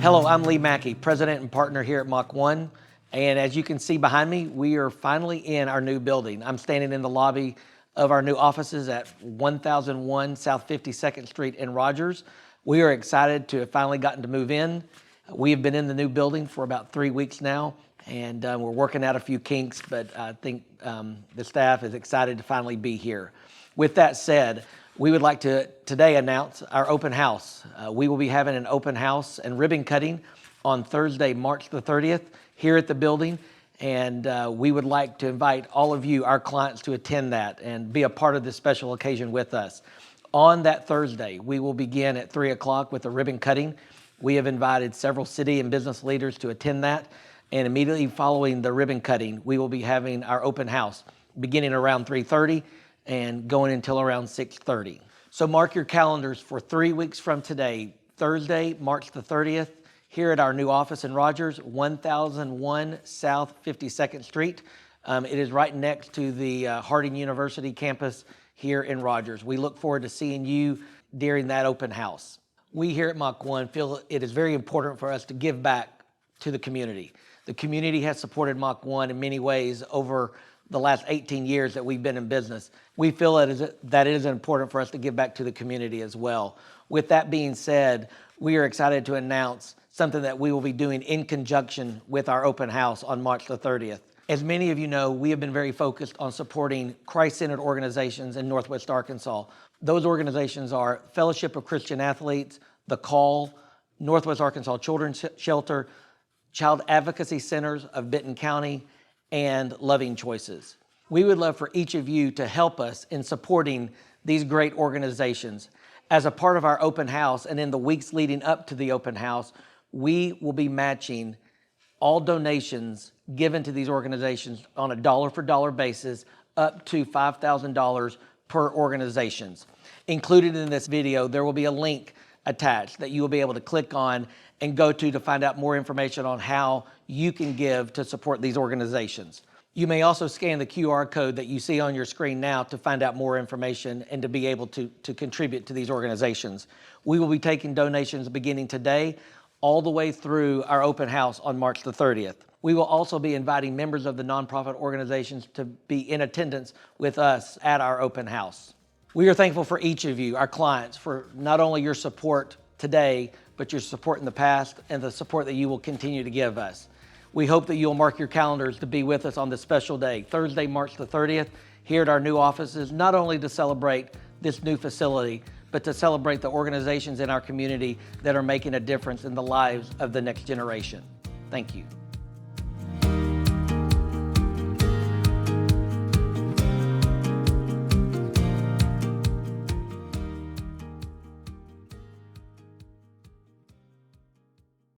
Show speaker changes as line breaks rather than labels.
Hello, I'm Lee Mackey, president and partner here at Mach 1. And as you can see behind me, we are finally in our new building. I'm standing in the lobby of our new offices at 1001 South 52nd Street in Rogers. We are excited to have finally gotten to move in. We have been in the new building for about 3 weeks now, and we're working out a few kinks, but I think the staff is excited to finally be here. With that said, we would like to today announce our open house. We will be having an open house and ribbon cutting on Thursday, March the 30th here at the building. And we would like to invite all of you, our clients, to attend that and be a part of this special occasion with us. On that Thursday, we will begin at 3 o'clock with a ribbon cutting. We have invited several city and business leaders to attend that. And immediately following the ribbon cutting, we will be having our open house beginning around 3:30 and going until around 6:30. So mark your calendars for 3 weeks from today, Thursday, March the 30th, here at our new office in Rogers, 1001 South 52nd Street. It is right next to the Harding University campus here in Rogers. We look forward to seeing you during that open house. We here at Mach 1 feel it is very important for us to give back to the community. The community has supported Mach 1 in many ways over the last 18 years that we've been in business. We feel that it is important for us to give back to the community as well. With that being said, we are excited to announce something that we will be doing in conjunction with our open house on March the 30th. As many of you know, we have been very focused on supporting Christ-centered organizations in Northwest Arkansas. Those organizations are Fellowship of Christian Athletes, The Call, Northwest Arkansas Children's Shelter, Child Advocacy Centers of Benton County, and Loving Choices. We would love for each of you to help us in supporting these great organizations. As a part of our open house and in the weeks leading up to the open house, we will be matching all donations given to these organizations on a dollar-for-dollar basis up to $5,000 per organizations. Included in this video, there will be a link attached that you will be able to click on and go to find out more information on how you can give to support these organizations. You may also scan the QR code that you see on your screen now to find out more information and to be able to contribute to these organizations. We will be taking donations beginning today all the way through our open house on March the 30th. We will also be inviting members of the nonprofit organizations to be in attendance with us at our open house. We are thankful for each of you, our clients, for not only your support today, but your support in the past and the support that you will continue to give us. We hope that you'll mark your calendars to be with us on this special day, Thursday, March the 30th, here at our new offices, not only to celebrate this new facility, but to celebrate the organizations in our community that are making a difference in the lives of the next generation. Thank you.